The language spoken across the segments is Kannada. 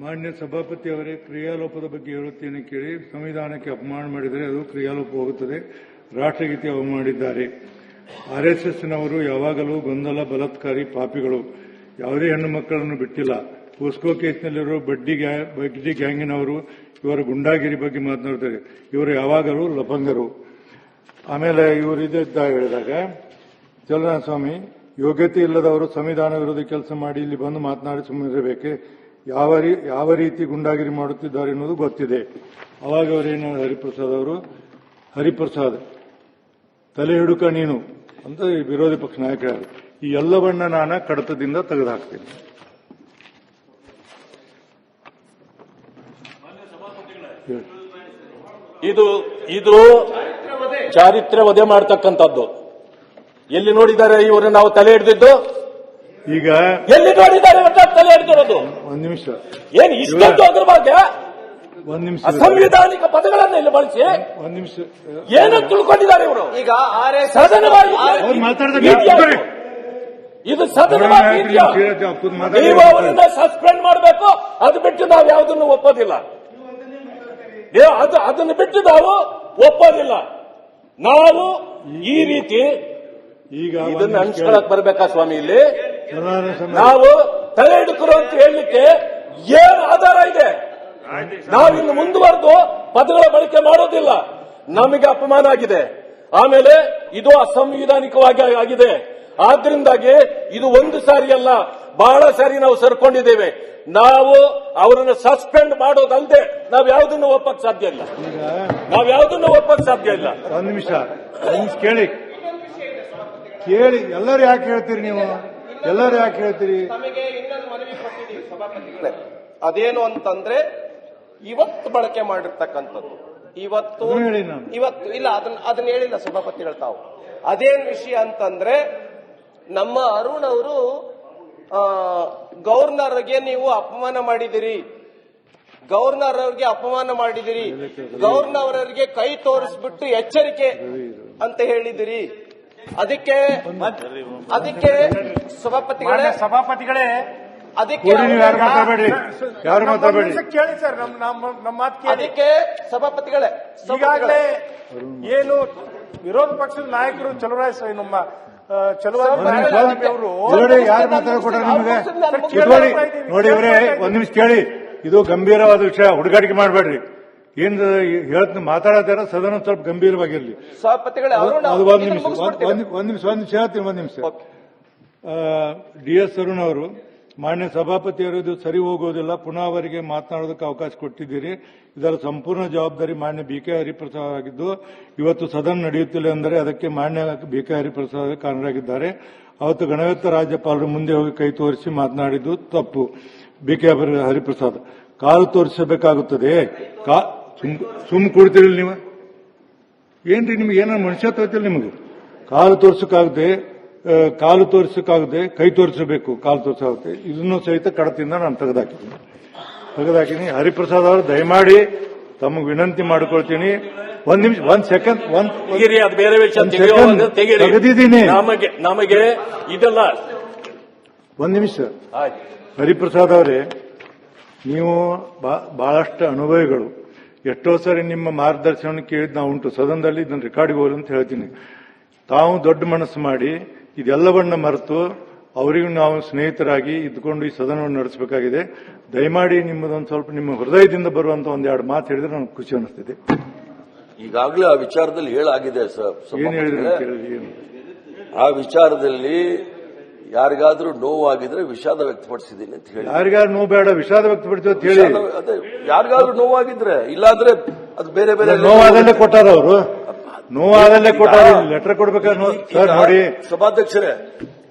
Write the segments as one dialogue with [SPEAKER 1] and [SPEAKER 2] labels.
[SPEAKER 1] ಮಾನ್ಯ ಸಭಾಪತಿ ಅವರೇ, ಕ್ರಿಯಾಲೋಪದ ಬಗ್ಗೆ ಹೇಳುತ್ತೇನೆ ಕೇಳಿ. ಸಂವಿಧಾನಕ್ಕೆ ಅಪಮಾನ ಮಾಡಿದರೆ ಅದು ಕ್ರಿಯಾಲೋಪ ಹೋಗುತ್ತದೆ. ರಾಷ್ಟ್ರಗೀತೆ ಅವಮಾನಿದ್ದಾರೆ. ಆರ್ಎಸ್ಎಸ್ನವರು ಯಾವಾಗಲೂ ಗೊಂದಲ, ಬಲಾತ್ಕಾರಿ, ಪಾಪಿಗಳು. ಯಾವುದೇ ಹೆಣ್ಣು ಮಕ್ಕಳನ್ನು ಬಿಟ್ಟಿಲ್ಲ. ಪೋಸ್ಕೋ ಕೇಸ್ನಲ್ಲಿರುವ ಬಡ್ಡಿ ಗ್ಯಾಂಗಿನವರು ಇವರ ಗುಂಡಾಗಿರಿ ಬಗ್ಗೆ ಮಾತನಾಡುತ್ತಾರೆ. ಇವರು ಯಾವಾಗಲೂ ಲಫಂಗರು. ಆಮೇಲೆ ಇವರಿದ್ದ ಹೇಳಿದಾಗ ಚಲನಸ್ವಾಮಿ, ಯೋಗ್ಯತೆ ಇಲ್ಲದವರು ಸಂವಿಧಾನ ವಿರೋಧಿ ಕೆಲಸ ಮಾಡಿ ಇಲ್ಲಿ ಬಂದು ಮಾತನಾಡಿ ಸುಮ್ಮನಿರಬೇಕೆ? ಯಾವ ರೀತಿ ಗುಂಡಾಗಿರಿ ಮಾಡುತ್ತಿದ್ದಾರೆ ಎನ್ನುವುದು ಗೊತ್ತಿದೆ. ಅವಾಗ ಅವರೇನು ಹರಿಪ್ರಸಾದ್ ತಲೆ ಹಿಡುಕ ನೀನು ಅಂತ ವಿರೋಧಿ ಪಕ್ಷ ನಾಯಕರು. ಈ ಎಲ್ಲವನ್ನ ನಾನು ಕಡತದಿಂದ ತೆಗೆದುಹಾಕ್ತೇನೆ.
[SPEAKER 2] ಇದು ಚಾರಿತ್ರ್ಯ ವಧೆ ಮಾಡತಕ್ಕಂಥದ್ದು. ಎಲ್ಲಿ ನೋಡಿದ್ದಾರೆ ಇವರು ನಾವು ತಲೆ ಹಿಡಿದಿದ್ದು?
[SPEAKER 1] ಈಗ
[SPEAKER 2] ಎಲ್ಲಿ ನೋಡಿದ್ದಾರೆ ತಲೆ ಹಿಡಿದಿರೋದು?
[SPEAKER 1] ಒಂದ್ ನಿಮಿಷ,
[SPEAKER 2] ಏನು ಇಷ್ಟೊಂದು ಅದ್ರ ಬಗ್ಗೆ
[SPEAKER 1] ಒಂದ್ ನಿಮಿಷ
[SPEAKER 2] ಅಸಂವಿಧಾನಿಕ ಪದಗಳನ್ನು ಇಲ್ಲಿ ಬಳಸಿ
[SPEAKER 1] ಒಂದ್ ನಿಮಿಷ
[SPEAKER 2] ಏನು ತಿಳ್ಕೊಂಡಿದ್ದಾರೆ ಇವರು?
[SPEAKER 3] ಈಗ
[SPEAKER 2] ಇದು ಸದನವಾಗಿ ನೀವು ಅವರನ್ನ ಸಸ್ಪೆಂಡ್ ಮಾಡಬೇಕು. ಅದು ಬಿಟ್ಟು ನಾವು ಯಾವುದನ್ನು ಒಪ್ಪೋದಿಲ್ಲ. ಅದನ್ನು ಬಿಟ್ಟು ನಾವು ಒಪ್ಪೋದಿಲ್ಲ. ನಾವು ಈ ರೀತಿ
[SPEAKER 1] ಈಗ
[SPEAKER 2] ಇದನ್ನ ಹಂಚ್ಕೊಳಕ್ ಬರ್ಬೇಕಾ ಸ್ವಾಮಿ? ಇಲ್ಲಿ
[SPEAKER 1] ನಾವು
[SPEAKER 2] ತಲೆ ಹಿಡುಕರು ಅಂತ ಹೇಳಲಿಕ್ಕೆ ಏನು ಆಧಾರ ಇದೆ? ನಾವಿನ್ನು ಮುಂದುವರೆದು ಪದಗಳ ಬಳಕೆ ಮಾಡೋದಿಲ್ಲ. ನಮಗೆ ಅಪಮಾನ ಆಗಿದೆ. ಆಮೇಲೆ ಇದು ಅಸಂವಿಧಾನಿಕವಾಗಿ ಆಗಿದೆ. ಆದ್ರಿಂದಾಗಿ ಇದು ಒಂದು ಸಾರಿ ಅಲ್ಲ, ಬಹಳ ಸಾರಿ ನಾವು ಸರ್ಕೊಂಡಿದ್ದೇವೆ. ನಾವು ಅವರನ್ನು ಸಸ್ಪೆಂಡ್ ಮಾಡೋದಲ್ಲದೆ ನಾವು ಯಾವುದನ್ನು ಒಪ್ಪಕ್ ಸಾಧ್ಯ ಇಲ್ಲ.
[SPEAKER 1] ಒಂದ್ ನಿಮಿಷ ಕೇಳಿ. ಎಲ್ಲರೂ ಯಾಕೆ ಹೇಳ್ತೀರಿ ನೀವು? ಎಲ್ಲರೂ ಯಾಕೆ ಹೇಳ್ತೀರಿ?
[SPEAKER 3] ನಮಗೆ ಇನ್ನೊಂದು ಮನವಿ ಕೊಟ್ಟಿದ್ದೀವಿ ಸಭಾಪತಿಗಳೇ. ಅದೇನು ಅಂತಂದ್ರೆ ಇವತ್ತು ಬಳಕೆ ಮಾಡಿರ್ತಕ್ಕಂಥದ್ದು. ಇವತ್ತು ಇಲ್ಲ, ಅದನ್ನ ಹೇಳಿಲ್ಲ ಸಭಾಪತಿಗಳು ತಾವು. ಅದೇನ್ ವಿಷಯ ಅಂತಂದ್ರೆ, ನಮ್ಮ ಅರುಣ್ ಅವರು ಗವರ್ನರ್ಗೆ ನೀವು ಅಪಮಾನ ಮಾಡಿದಿರಿ, ಗವರ್ನರ್ ಅವರಿಗೆ ಅಪಮಾನ ಮಾಡಿದಿರಿ, ಗವರ್ನರ್ ಅವರಿಗೆ ಕೈ ತೋರಿಸ್ಬಿಟ್ಟು ಎಚ್ಚರಿಕೆ ಅಂತ ಹೇಳಿದಿರಿ. ಅದಕ್ಕೆ ಸಭಾಪತಿಗಳೇ ಅದಕ್ಕೆ
[SPEAKER 1] ಯಾರು ಮಾತಾಡಬೇಡಿ
[SPEAKER 4] ಕೇಳಿ ಸರ್, ನಮ್ಮ ಮಾತು
[SPEAKER 3] ಅದಕ್ಕೆ ಸಭಾಪತಿಗಳೇ,
[SPEAKER 4] ಈಗಾಗಲೇ ಏನು ವಿರೋಧ ಪಕ್ಷದ ನಾಯಕರು ನಮ್ಮ
[SPEAKER 1] ಯಾರು ಮಾತಾಡ್ಕೊಟ್ರೆ ನಿಮಗೆ ನೋಡಿ ಇವರೇ, ಒಂದ್ ನಿಮಿಷ ಕೇಳಿ. ಇದು ಗಂಭೀರವಾದ ವಿಷಯ, ಹುಡುಗಾಟಿಕೆ ಮಾಡಬೇಡ್ರಿ. ಏನ್ ಮಾತಾಡತಾರ ಸದನ ಸ್ವಲ್ಪ ಗಂಭೀರವಾಗಿರ್ಲಿ.
[SPEAKER 3] ಸಭಾಪತಿಗಳೇ,
[SPEAKER 1] ಒಂದ್ ನಿಮಿಷ ಹೇಳ್ತೀನಿ. ಒಂದ್ ನಿಮಿಷ. DS ಅರುಣ್ ಅವರು, ಮಾನ್ಯ ಸಭಾಪತಿಯವರು, ಇದು ಸರಿ ಹೋಗುವುದಿಲ್ಲ. ಪುನಃ ಅವರಿಗೆ ಮಾತನಾಡೋದಕ್ಕೆ ಅವಕಾಶ ಕೊಟ್ಟಿದ್ದೀರಿ. ಇದರ ಸಂಪೂರ್ಣ ಜವಾಬ್ದಾರಿ ಮಾನ್ಯ BK ಹರಿಪ್ರಸಾದ್ ಆಗಿದ್ದು, ಇವತ್ತು ಸದನ ನಡೆಯುತ್ತಿಲ್ಲ ಎಂದರೆ ಅದಕ್ಕೆ ಮಾನ್ಯ BK ಹರಿಪ್ರಸಾದ್ ಕಾರಣರಾಗಿದ್ದಾರೆ. ಅವತ್ತು ಗಣಯುಕ್ತ ರಾಜ್ಯಪಾಲರು ಮುಂದೆ ಹೋಗಿ ಕೈ ತೋರಿಸಿ ಮಾತನಾಡಿದ್ದು ತಪ್ಪು. BK ಹರಿಪ್ರಸಾದ್ ಕಾಲು ತೋರಿಸಬೇಕಾಗುತ್ತದೆ. ಸುಮ್ ಕೊಡ್ತೀರಲ್ಲ ನೀವು? ಏನ್ರಿ ನಿಮ್ಗೆ ಏನ ಮನುಷ್ಯತ್ವ ಐತಿಲ್ಲ ನಿಮಗೆ? ಕಾಲು ತೋರಿಸಕ್ಕಾಗದೆ ಕೈ ತೋರಿಸಬೇಕು, ಕಾಲು ತೋರಿಸಾಗುತ್ತೆ. ಇದನ್ನು ಸಹಿತ ಕಡತಿಂದ ನಾನು ತೆಗೆದಾಕಿದ್ದೀನಿ. ಹರಿಪ್ರಸಾದ್ ಅವರು ದಯಮಾಡಿ ತಮಗೆ ವಿನಂತಿ ಮಾಡಿಕೊಳ್ತೀನಿ. ಒಂದ್ ನಿಮಿಷ, ಒಂದ್ ಸೆಕೆಂಡ್,
[SPEAKER 2] ಅದು ಬೇರೆ ವಿಷಯ
[SPEAKER 1] ತೆಗೆದಿದ್ದೀನಿ.
[SPEAKER 2] ನಮಗೆ ಇದೆಲ್ಲ
[SPEAKER 1] ಒಂದ್ ನಿಮಿಷ. ಹರಿಪ್ರಸಾದ್ ಅವರೇ, ನೀವು ಬಹಳಷ್ಟು ಅನುಭವಿಗಳು. ಎಷ್ಟೋ ಸರಿ ನಿಮ್ಮ ಮಾರ್ಗದರ್ಶನ ಕೇಳಿದ್ ನಾವು ಉಂಟು. ಸದನದಲ್ಲಿ ಇದನ್ನು ರೆಕಾರ್ಡಿಗೆ ಹೋಗಲಿ ಅಂತ ಹೇಳ್ತೀನಿ. ತಾವು ದೊಡ್ಡ ಮನಸ್ಸು ಮಾಡಿ ಇದೆಲ್ಲವನ್ನ ಮರೆತು ಅವರಿಗೂ ನಾವು ಸ್ನೇಹಿತರಾಗಿ ಇದ್ಕೊಂಡು ಈ ಸದನವನ್ನು ನಡೆಸಬೇಕಾಗಿದೆ. ದಯಮಾಡಿ ನಿಮ್ಮದೊಂದು ಸ್ವಲ್ಪ ನಿಮ್ಮ ಹೃದಯದಿಂದ ಬರುವಂತ ಒಂದೆರಡು ಮಾತು ಹೇಳಿದ್ರೆ ನನಗೆ ಖುಷಿ ಅನಿಸ್ತಿದೆ.
[SPEAKER 5] ಈಗಾಗಲೇ ಆ ವಿಚಾರದಲ್ಲಿ ಹೇಳಾಗಿದೆ ಸರ್.
[SPEAKER 1] ಏನ್ ಹೇಳಿದ್ರೆ
[SPEAKER 5] ಆ ವಿಚಾರದಲ್ಲಿ ಯಾರಿಗಾದ್ರೂ ನೋವಾಗಿದ್ರೆ ವಿಷಾದ ವ್ಯಕ್ತಪಡಿಸಿದ್ದೀನಿ ಅಂತ ಹೇಳಿ.
[SPEAKER 1] ಯಾರಿಗಾದ್ರೂ ನೋವು ಬೇಡ, ವಿಷಾದ ವ್ಯಕ್ತಪಡಿಸ್ತೀವಿ ಅಂತ ಹೇಳಿ.
[SPEAKER 5] ಅದೇ ಯಾರಿಗಾದ್ರೂ ನೋವಾಗಿದ್ರೆ, ಇಲ್ಲಾಂದ್ರೆ ಅದು ಬೇರೆ ಬೇರೆ
[SPEAKER 1] ನೋವಾದಲ್ಲೇ ಕೊಟ್ಟಾರ ಅವರು. ನೋವಾದಲ್ಲೇ ಕೊಟ್ಟಾರ, ಲೆಟರ್ ಕೊಡ್ಬೇಕಾದ್ರೆ ನೋಡಿ.
[SPEAKER 5] ಸಭಾಧ್ಯಕ್ಷರೇ,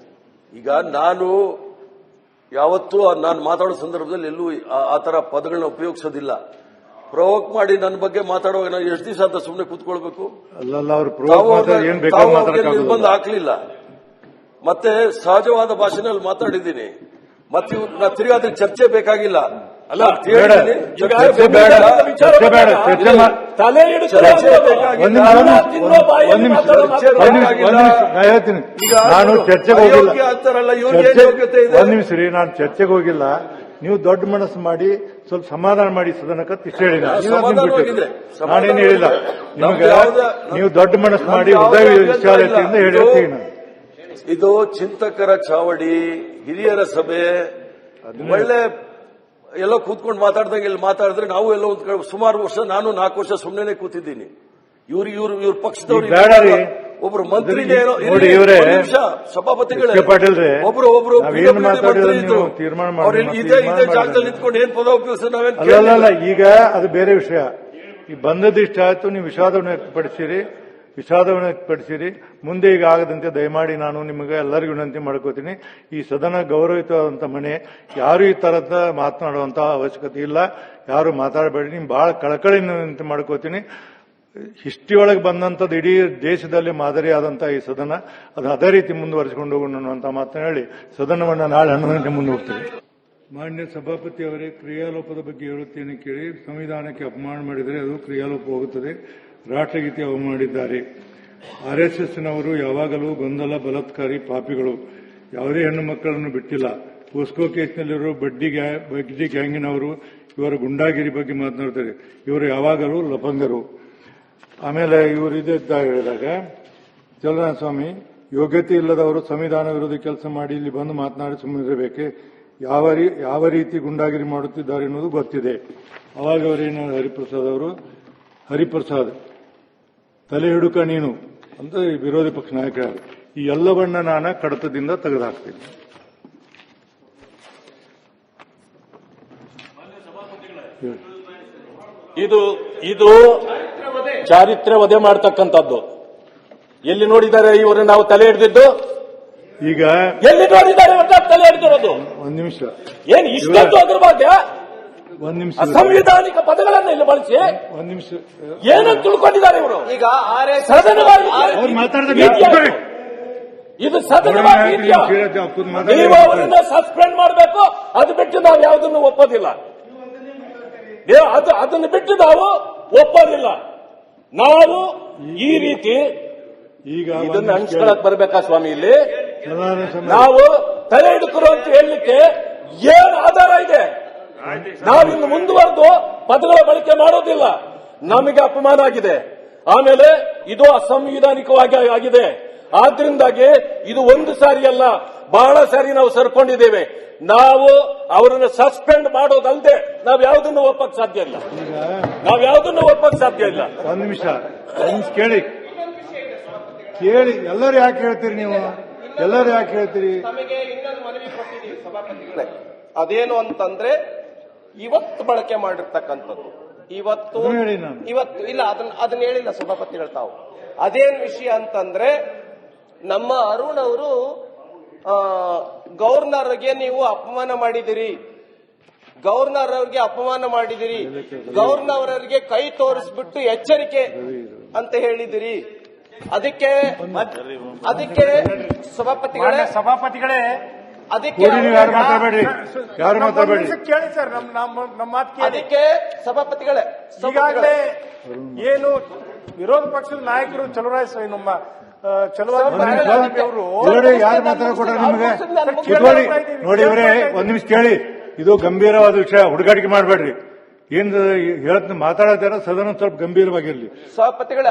[SPEAKER 5] ಈಗ ನಾನು ಯಾವತ್ತೂ ನಾನು ಮಾತಾಡೋ ಸಂದರ್ಭದಲ್ಲಿ ಎಲ್ಲೂ ಆ ತರ ಪದಗಳನ್ನ ಉಪಯೋಗಿಸೋದಿಲ್ಲ. ಪ್ರವೋಕ್ ಮಾಡಿ ನನ್ನ ಬಗ್ಗೆ ಮಾತಾಡುವಾಗ ನಾನು ಎಷ್ಟು ದಿವಸ ಅಂತ ಸುಮ್ಮನೆ ಕೂತ್ಕೊಳ್ಬೇಕು? ನಿರ್ಬಂಧ ಹಾಕ್ಲಿಲ್ಲ. ಮತ್ತೆ ಸಹಜವಾದ ಭಾಷೆನಲ್ಲಿ ಮಾತಾಡಿದ್ದೀನಿ. ಮತ್ತೆ ನಾ ತಿರುಗಾದ್ರೆ ಚರ್ಚೆ ಬೇಕಾಗಿಲ್ಲ.
[SPEAKER 2] ಅಲ್ಲ,
[SPEAKER 1] ನಾನು ಚರ್ಚೆಗೆ ಹೋಗಿಲ್ಲ. ಒಂದ್ ನಿಮಿಷ ರೀ, ನಾನು ಚರ್ಚೆಗೆ ಹೋಗಿಲ್ಲ. ನೀವು ದೊಡ್ಡ ಮನಸ್ಸು ಮಾಡಿ ಸ್ವಲ್ಪ ಸಮಾಧಾನ ಮಾಡಿ ಸದನಕ್ಕೆ ಇಷ್ಟ ಹೇಳಿದ
[SPEAKER 5] ಸಮಾಧಾನವಾಗಿದೆ.
[SPEAKER 1] ನಾನೇನು ಹೇಳಿಲ್ಲ ನಿಮಗೆ. ನೀವು ದೊಡ್ಡ ಮನಸ್ಸು ಮಾಡಿ ಹೃದಯ ವಿಶಾಲತೆಯಿಂದ ಹೇಳಿರ್ತೀನಿ ನಾನು.
[SPEAKER 5] ಇದು ಚಿಂತಕರ ಚಾವಡಿ, ಹಿರಿಯರ ಸಭೆ, ಒಳ್ಳೆ ಎಲ್ಲೋ ಕೂತ್ಕೊಂಡು ಮಾತಾಡ್ದಂಗೆ ಇಲ್ಲಿ ಮಾತಾಡಿದ್ರೆ ನಾವು ಎಲ್ಲೋ ಒಂದು ಕಡೆ ಸುಮಾರು ವರ್ಷ, ನಾನು 4 ವರ್ಷ ಸುಮ್ಮನೆ ಕೂತಿದ್ದೀನಿ. ಇವ್ರ ಪಕ್ಷದವ್ರು
[SPEAKER 1] ಬೇಡರಿ.
[SPEAKER 5] ಒಬ್ರು ಮಂತ್ರಿಗೆ ಏನೋ
[SPEAKER 1] ನೋಡಿ ಇವರೇ
[SPEAKER 5] ಸಭಾಪತಿಗಳೇ
[SPEAKER 1] ಪಾಟೀಲ್ರೆ,
[SPEAKER 5] ಒಬ್ರು
[SPEAKER 1] ನಾವೇನು ಮಾತಾಡಿದ್ರೆ ನೀವು ತೀರ್ಮಾನ ಮಾಡಿ
[SPEAKER 5] ಇದೇ ಜಾಗದಲ್ಲಿ ನಿಂತ್ಕೊಂಡು ಏನ್ ಪದ ಉಪಯೋಗಿಸ ನಾವೇನ್
[SPEAKER 1] ಅಲ್ಲ. ಈಗ ಅದು ಬೇರೆ ವಿಷಯ. ಈ ಬಂದದ್ದು ಇಷ್ಟ ಆಯ್ತು, ನೀವು ವಿಷಾದವನ್ನು ವ್ಯಕ್ತಪಡಿಸಿರಿ. ಮುಂದೆ ಈಗ ಆಗದಂತೆ ದಯಮಾಡಿ ನಾನು ನಿಮಗೆ ಎಲ್ಲರಿಗೂ ವಿನಂತಿ ಮಾಡ್ಕೋತೀನಿ. ಈ ಸದನ ಗೌರವಯುತವಾದಂತ ಮನೆ, ಯಾರು ಈ ತರದ ಮಾತನಾಡುವಂತ ಅವಶ್ಯಕತೆ ಇಲ್ಲ. ಯಾರು ಮಾತಾಡಬೇಡಿ. ನಿಮ್ ಬಹಳ ಕಳಕಳಿ ವಿನಂತಿ ಮಾಡ್ಕೋತೀನಿ. ಹಿಸ್ಟ್ರಿ ಒಳಗೆ ಬಂದಂತದ್ದು ಇಡೀ ದೇಶದಲ್ಲಿ ಮಾದರಿಯಾದಂತಹ ಈ ಸದನ, ಅದು ಅದೇ ರೀತಿ ಮುಂದುವರಿಸಿಕೊಂಡು ಹೋಗೋಣ ಅನ್ನುವಂತ ಮಾತನ್ನು ಹೇಳಿ ಸದನವನ್ನು ನಾಳೆ 11 ಗಂಟೆ ಮುಂದೆ ಹೋಗ್ತೀವಿ. ಮಾನ್ಯ ಸಭಾಪತಿ ಅವರೇ, ಕ್ರಿಯಾಲೋಪದ ಬಗ್ಗೆ ಹೇಳುತ್ತೇನೆ ಕೇಳಿ. ಸಂವಿಧಾನಕ್ಕೆ ಅಪಮಾನ ಮಾಡಿದರೆ ಅದು ಕ್ರಿಯಾಲೋಪ ಹೋಗುತ್ತದೆ. ರಾಷ್ಟ್ರಗೀತೆ ಅವಮಾನಿದ್ದಾರೆ. ಆರ್ಎಸ್ಎಸ್ನವರು ಯಾವಾಗಲೂ ಗೊಂದಲ, ಬಲಾತ್ಕಾರಿ, ಪಾಪಿಗಳು. ಯಾವುದೇ ಹೆಣ್ಣು ಮಕ್ಕಳನ್ನು ಬಿಟ್ಟಿಲ್ಲ. ಪೋಸ್ಕೋ ಕೇಸ್ನಲ್ಲಿರುವ ಬಡ್ಡಿ ಗ್ಯಾಂಗಿನವರು ಇವರ ಗುಂಡಾಗಿರಿ ಬಗ್ಗೆ ಮಾತನಾಡ್ತಾರೆ. ಇವರು ಯಾವಾಗಲೂ ಲಫಂಗರು. ಆಮೇಲೆ ಇವರು ಇದ್ದಾಗ ಹೇಳಿದಾಗ ಚಲನಾಸ್ವಾಮಿ, ಯೋಗ್ಯತೆ ಇಲ್ಲದವರು ಸಂವಿಧಾನ ವಿರೋಧಿ ಕೆಲಸ ಮಾಡಿ ಇಲ್ಲಿ ಬಂದು ಮಾತನಾಡಿ ಸುಮ್ಮನಿರಬೇಕೆ? ಯಾವ ರೀತಿ ಗುಂಡಾಗಿರಿ ಮಾಡುತ್ತಿದ್ದಾರೆ ಎನ್ನುವುದು ಗೊತ್ತಿದೆ. ಅವಾಗ ಅವರೇನು ಹರಿಪ್ರಸಾದ್ ತಲೆ ಹಿಡುಕ ನೀನು ಅಂತ ವಿರೋಧಿ ಪಕ್ಷ ನಾಯಕರು. ಈ ಎಲ್ಲವನ್ನ ನಾನು ಕಡತದಿಂದ ತೆಗೆದುಹಾಕ್ತೀನಿ.
[SPEAKER 2] ಇದು ಚಾರಿತ್ರ್ಯ ವಧೆ ಮಾಡ್ತಕ್ಕಂಥದ್ದು. ಎಲ್ಲಿ ನೋಡಿದ್ದಾರೆ ಇವರು ನಾವು ತಲೆ ಹಿಡಿದಿದ್ದು?
[SPEAKER 1] ಈಗ
[SPEAKER 2] ಎಲ್ಲಿ ನೋಡಿದ್ದಾರೆ ತಲೆ ಹಿಡಿದಿರೋದು?
[SPEAKER 1] ಒಂದ್ ನಿಮಿಷ.
[SPEAKER 2] ಏನ್ ಇಷ್ಟೊಂದು ಅದ್ರ ಬಗ್ಗೆ
[SPEAKER 1] ಒಂದ್ ನಿಮಿಷ
[SPEAKER 2] ಅಸಂವಿಧಾನಿಕ ಪದಗಳನ್ನು ಇಲ್ಲಿ ಬಳಸಿ
[SPEAKER 1] ಒಂದ್ ನಿಮಿಷ
[SPEAKER 2] ಏನಂತ ತಿಳ್ಕೊಂಡಿದ್ದಾರೆ ಇವರು?
[SPEAKER 3] ಈಗ
[SPEAKER 2] ಸದನವಾಗಿ
[SPEAKER 1] ಅವ್ರು ಮಾತಾಡಿದ
[SPEAKER 2] ಇದು ಸದನವಾಗಿ ನೀವು ಅವರನ್ನ ಸಸ್ಪೆಂಡ್ ಮಾಡಬೇಕು. ಅದು ಬಿಟ್ಟು ನಾವು ಯಾವುದನ್ನು ಒಪ್ಪೋದಿಲ್ಲ. ಅದನ್ನು ಬಿಟ್ಟು ನಾವು ಒಪ್ಪೋದಿಲ್ಲ. ನಾವು ಈ ರೀತಿ
[SPEAKER 1] ಈಗ
[SPEAKER 2] ಇದನ್ನ ಹಂಚ್ಕೊಳಕ್ ಬರ್ಬೇಕಾ ಸ್ವಾಮಿ? ಇಲ್ಲಿ
[SPEAKER 1] ನಾವು
[SPEAKER 2] ತಲೆ ಹಿಡುಕರು ಅಂತ ಹೇಳಲಿಕ್ಕೆ ಏನ್ ಆಧಾರ ಇದೆ? ನಾವಿನ್ನು ಮುಂದುವರೆದು ಪದಗಳ ಬಳಕೆ ಮಾಡೋದಿಲ್ಲ. ನಮಗೆ ಅಪಮಾನ ಆಗಿದೆ. ಆಮೇಲೆ ಇದು ಅಸಂವಿಧಾನಿಕವಾಗಿ ಆಗಿದೆ. ಆದ್ರಿಂದಾಗಿ ಇದು ಒಂದು ಸಾರಿ ಅಲ್ಲ, ಬಹಳ ಸಾರಿ ನಾವು ಸರ್ಕೊಂಡಿದ್ದೇವೆ. ನಾವು ಅವರನ್ನು ಸಸ್ಪೆಂಡ್ ಮಾಡೋದಲ್ಲದೆ ನಾವು ಯಾವುದನ್ನು ಒಪ್ಪಕ್ ಸಾಧ್ಯ ಇಲ್ಲ.
[SPEAKER 1] ಒಂದ್ ನಿಮಿಷ ಕೇಳಿ. ಎಲ್ಲರೂ ಯಾಕೆ ಹೇಳ್ತೀರಿ ನೀವು? ಎಲ್ಲರೂ ಯಾಕೆ ಹೇಳ್ತೀರಿ?
[SPEAKER 3] ನಮಗೆ ಇನ್ನೊಂದು ಮನವಿ ಕೊಟ್ಟಿದ್ದೀವಿ ಸಭಾಪತಿಗಳೇ. ಅದೇನು ಅಂತಂದ್ರೆ ಇವತ್ತು ಬಳಕೆ ಮಾಡಿರ್ತಕ್ಕಂಥದ್ದು ಇವತ್ತು ಇಲ್ಲ, ಅದನ್ನ ಹೇಳಿಲ್ಲ ಸಭಾಪತಿಗಳು ತಾವು. ಅದೇನು ವಿಷಯ ಅಂತಂದ್ರೆ, ನಮ್ಮ ಅರುಣ್ ಅವರು ಗವರ್ನರ್ಗೆ ನೀವು ಅಪಮಾನ ಮಾಡಿದಿರಿ, ಗವರ್ನರ್ ಅವರಿಗೆ ಅಪಮಾನ ಮಾಡಿದಿರಿ, ಗವರ್ನರ್ ಅವರಿಗೆ ಕೈ ತೋರಿಸ್ಬಿಟ್ಟು ಎಚ್ಚರಿಕೆ ಅಂತ ಹೇಳಿದಿರಿ. ಅದಕ್ಕೆ
[SPEAKER 4] ಸಭಾಪತಿಗಳೇ
[SPEAKER 3] ಅದಕ್ಕೆ
[SPEAKER 1] ಯಾರು ಮಾತಾಡಬೇಡಿ.
[SPEAKER 4] ಕೇಳಿ ಸರ್, ನಮ್ಮ ಮಾತು ಕೇಳಿ.
[SPEAKER 3] ಅದಕ್ಕೆ ಸಭಾಪತಿಗಳೇ,
[SPEAKER 4] ಈಗಾಗಲೇ ಏನು ವಿರೋಧ ಪಕ್ಷದ ನಾಯಕರು ನಮ್ಮ
[SPEAKER 1] ಯಾರು ಮಾತಾಡಕೊಟ್ರೆ ನಿಮಗೆ ನೋಡಿ ಇವರೇ, ಒಂದ್ ನಿಮಿಷ ಕೇಳಿ. ಇದು ಗಂಭೀರವಾದ ವಿಷಯ, ಹುಡುಗಾಟಿಕೆ ಮಾಡಬೇಡ್ರಿ. ಏನ್ ಹೇಳತ್ ಮಾತಾಡತಾರ ಸದನ ಸ್ವಲ್ಪ ಗಂಭೀರವಾಗಿರ್ಲಿ.
[SPEAKER 3] ಸಭಾಪತಿಗಳೇ,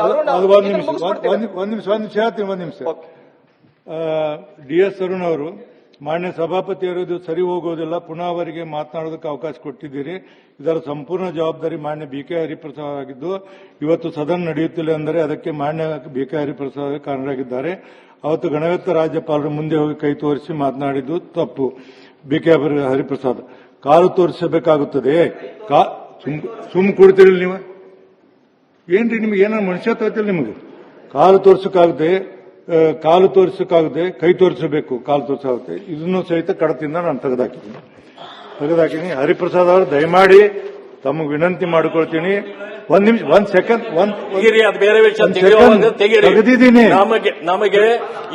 [SPEAKER 1] ಒಂದ್ ನಿಮಿಷ ಹೇಳ್ತೀನಿ. ಒಂದ್ ನಿಮಿಷ. DS ಅರುಣ್ ಅವರು, ಮಾನ್ಯ ಸಭಾಪತಿಯವರು, ಇದು ಸರಿ ಹೋಗೋದಿಲ್ಲ. ಪುನಃ ಅವರಿಗೆ ಮಾತನಾಡೋದಕ್ಕೆ ಅವಕಾಶ ಕೊಟ್ಟಿದ್ದೀರಿ. ಇದರ ಸಂಪೂರ್ಣ ಜವಾಬ್ದಾರಿ ಮಾನ್ಯ BK ಹರಿಪ್ರಸಾದ್ ಆಗಿದ್ದು, ಇವತ್ತು ಸದನ ನಡೆಯುತ್ತಿಲ್ಲ ಅಂದರೆ ಅದಕ್ಕೆ ಮಾನ್ಯ BK ಹರಿಪ್ರಸಾದ್ ಕಾರಣರಾಗಿದ್ದಾರೆ. ಅವತ್ತು ಗಣವೆತ್ತ ರಾಜ್ಯಪಾಲರು ಮುಂದೆ ಹೋಗಿ ಕೈ ತೋರಿಸಿ ಮಾತನಾಡಿದ್ದು ತಪ್ಪು. BK ಹರಿಪ್ರಸಾದ್ ಕಾಲು ತೋರಿಸಬೇಕಾಗುತ್ತದೆ. ಸುಮ್ ಕೊಡ್ತೀರಿ ನೀವು? ಏನ್ರಿ ನಿಮ್ಗೆ ಏನ ಮನುಷ್ಯತ್ವ ಐತಿಲ್ಲ ನಿಮಗೆ? ಕಾಲು ತೋರಿಸಕ್ಕಾಗುತ್ತೆ, ಕೈ ತೋರಿಸಬೇಕು, ಕಾಲು ತೋರಿಸಾಗುತ್ತೆ. ಇದನ್ನು ಸಹಿತ ಕಡತಿಯಿಂದ ನಾನು ತೆಗೆದಾಕಿದ್ದೀನಿ. ಹರಿಪ್ರಸಾದ್ ಅವರು ದಯಮಾಡಿ ತಮಗೆ ವಿನಂತಿ ಮಾಡಿಕೊಳ್ತೀನಿ. ಒಂದ್ ನಿಮಿಷ, ಒಂದ್ ಸೆಕೆಂಡ್,
[SPEAKER 2] ಅದು ಬೇರೆ ವಿಷಯ
[SPEAKER 1] ತೆಗೆದಿದ್ದೀನಿ.
[SPEAKER 2] ನಮಗೆ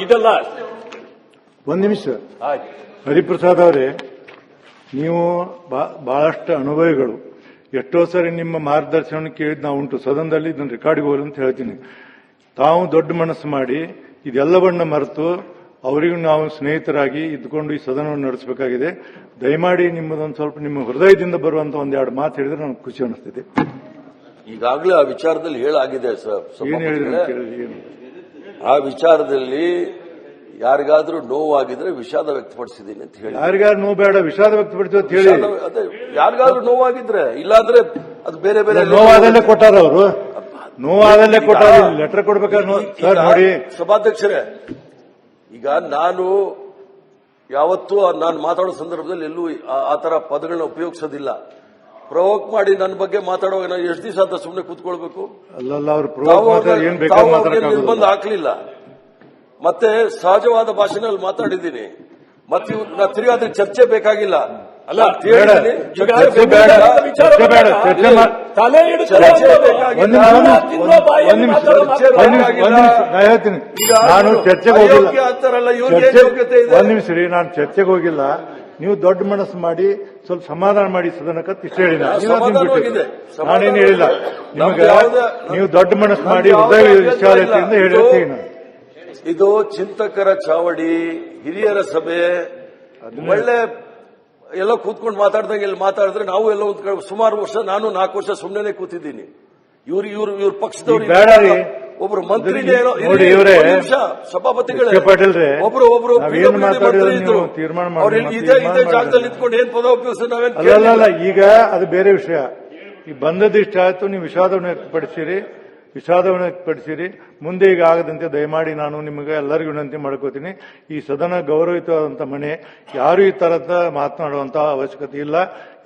[SPEAKER 2] ಇದೆಲ್ಲ
[SPEAKER 1] ಒಂದ್ ನಿಮಿಷ. ಹರಿಪ್ರಸಾದ್ ಅವರೇ, ನೀವು ಬಹಳಷ್ಟು ಅನುಭವಿಗಳು. ಎಷ್ಟೋ ಸರಿ ನಿಮ್ಮ ಮಾರ್ಗದರ್ಶನ ಕೇಳಿದ್ ನಾವು ಉಂಟು. ಸದನದಲ್ಲಿ ಇದನ್ನು ರೆಕಾರ್ಡಿಗೆ ಹೋಗಲು ಅಂತ ಹೇಳ್ತೀನಿ. ತಾವು ದೊಡ್ಡ ಮನಸ್ಸು ಮಾಡಿ ಇದೆಲ್ಲವನ್ನ ಮರೆತು ಅವರಿಗೂ ನಾವು ಸ್ನೇಹಿತರಾಗಿ ಇದ್ದುಕೊಂಡು ಈ ಸದನವನ್ನು ನಡೆಸಬೇಕಾಗಿದೆ. ದಯಮಾಡಿ ನಿಮ್ಮದೊಂದು ಸ್ವಲ್ಪ ನಿಮ್ಮ ಹೃದಯದಿಂದ ಬರುವಂತ ಒಂದೆರಡು ಮಾತು ಹೇಳಿದ್ರೆ ನನಗೆ ಖುಷಿ ಅನಿಸ್ತಿದೆ.
[SPEAKER 5] ಈಗಾಗಲೇ ಆ ವಿಚಾರದಲ್ಲಿ ಹೇಳಾಗಿದೆ ಸರ್.
[SPEAKER 1] ಏನ್ ಹೇಳಿದ್ರೆ ಏನು
[SPEAKER 5] ಆ ವಿಚಾರದಲ್ಲಿ ಯಾರಿಗಾದ್ರೂ ನೋವಾಗಿದ್ರೆ ವಿಷಾದ ವ್ಯಕ್ತಪಡಿಸಿದ್ದೀನಿ ಅಂತ ಹೇಳಿ.
[SPEAKER 1] ಯಾರಿಗಾರು ನೋವು ಬೇಡ, ವಿಷಾದ ವ್ಯಕ್ತಪಡಿಸಿ ಅಂತ ಹೇಳಿ.
[SPEAKER 5] ಅದೇ ಯಾರಿಗಾದ್ರೂ ನೋವಾಗಿದ್ರೆ, ಇಲ್ಲಾಂದ್ರೆ ಅದು ಬೇರೆ ಬೇರೆ
[SPEAKER 1] ನೋವಾದಲ್ಲೇ ಕೊಟ್ಟಾರ ಅವರು, ನೋವಾದಲ್ಲೇ ಕೊಟ್ಟಾರ. ಲೆಟರ್ ಕೊಡ್ಬೇಕಾದ್ರೆ ಸರ್ ನೋಡಿ
[SPEAKER 5] ಸಭಾಧ್ಯಕ್ಷರೇ, ಈಗ ನಾನು ಯಾವತ್ತೂ ನಾನು ಮಾತಾಡೋ ಸಂದರ್ಭದಲ್ಲಿ ಎಲ್ಲೂ ಆ ತರ ಪದಗಳನ್ನ ಉಪಯೋಗಿಸೋದಿಲ್ಲ. ಪ್ರವೋಕ್ ಮಾಡಿ ನನ್ನ ಬಗ್ಗೆ ಮಾತಾಡುವಾಗ ನಾನು ಎಷ್ಟು ದಿವಸ ಅಂತ ಸುಮ್ಮನೆ ಕೂತ್ಕೊಳ್ಬೇಕು?
[SPEAKER 1] ಅಲ್ಲಲ್ಲ, ಅವ್ರು ಪ್ರವೋಕ್ ಏನ್ ಬೇಕಾದ್ರೆ
[SPEAKER 5] ನಿರ್ಬಂಧ ಹಾಕ್ಲಿಲ್ಲ. ಮತ್ತೆ ಸಹಜವಾದ ಭಾಷೆನಲ್ಲಿ ಮಾತಾಡಿದ್ದೀನಿ. ಮತ್ತೆ ನಾ ತಿರುಗಿ ಅದ್ರ ಚರ್ಚೆ ಬೇಕಾಗಿಲ್ಲ. ಅಲ್ಲ
[SPEAKER 1] ಹೇಳ್ತೀನಿ, ನಾನು ಚರ್ಚೆಗೆ ಹೋಗಿಲ್ಲ. ಒಂದ್ ನಿಮಿಷ ರೀ, ನಾನು ಚರ್ಚೆಗೆ ಹೋಗಿಲ್ಲ. ನೀವು ದೊಡ್ಡ ಮನಸ್ಸು ಮಾಡಿ ಸ್ವಲ್ಪ ಸಮಾಧಾನ ಮಾಡಿ ಸದನಕ್ಕೆ ಇಷ್ಟ ಹೇಳಿ. ನಾನೇನು ಹೇಳಿಲ್ಲ ನಿಮಗೆ. ನೀವು ದೊಡ್ಡ ಮನಸ್ಸು ಮಾಡಿ ಹೃದಯ ವಿಶಾಲತೆಯಿಂದ ಹೇಳಿರ್ತೀನಿ ನಾನು.
[SPEAKER 5] ಇದು ಚಿಂತಕರ ಚಾವಡಿ, ಹಿರಿಯರ ಸಭೆ, ಒಳ್ಳೆ ಎಲ್ಲ ಕೂತ್ಕೊಂಡು ಮಾತಾಡ್ದಂಗೆ ಇಲ್ಲಿ ಮಾತಾಡಿದ್ರೆ ನಾವು ಎಲ್ಲ ಸುಮಾರು ವರ್ಷ, ನಾನು 4 ವರ್ಷ ಸುಮ್ಮನೆ ಕೂತಿದ್ದೀನಿ. ಇವ್ರ ಪಕ್ಷದವ್ರು ಒಬ್ರು ಮಂತ್ರಿ ಸಭಾಪತಿಗಳೇ, ಒಬ್ರು ಇದೇ ಜಾಗದಲ್ಲಿ ಇದ್ಕೊಂಡು ಏನ್ ಪದ ಉಪಯೋಗಿಸ್
[SPEAKER 1] ನಾವೇನು. ಈಗ ಅದು ಬೇರೆ ವಿಷಯ. ಈ ಬಂದದ್ದು ಇಷ್ಟ ಆಯ್ತು, ನೀವು ವಿಷಾದವನ್ನು ವ್ಯಕ್ತಪಡಿಸಿರಿ. ಮುಂದೆ ಈಗ ಆಗದಂತೆ ದಯಮಾಡಿ ನಾನು ನಿಮಗೆ ಎಲ್ಲರಿಗೂ ವಿನಂತಿ ಮಾಡ್ಕೋತೀನಿ. ಈ ಸದನ ಗೌರವಯುತವಾದಂಥ ಮನೆ, ಯಾರು ಈ ತರದ ಮಾತನಾಡುವಂತ ಅವಶ್ಯಕತೆ ಇಲ್ಲ.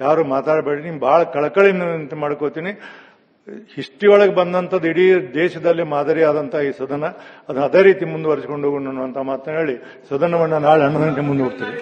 [SPEAKER 1] ಯಾರು ಮಾತಾಡಬೇಡಿ. ನಿಮ್ ಬಹಳ ಕಳಕಳಿಯಿಂದ ವಿನಂತಿ ಮಾಡ್ಕೋತೀನಿ. ಹಿಸ್ಟ್ರಿ ಒಳಗೆ ಬಂದಂಥದ್ದು ಇಡೀ ದೇಶದಲ್ಲಿ ಮಾದರಿಯಾದಂಥ ಈ ಸದನ, ಅದನ್ನ ಅದೇ ರೀತಿ ಮುಂದುವರಿಸಿಕೊಂಡು ಹೋಗೋಣ ಅನ್ನುವಂಥ ಮಾತನ್ನ ಹೇಳಿ ಸದನವನ್ನು ನಾಳೆ 11 ಗಂಟೆ ಮುಂದೂಡ್ತೀವಿ.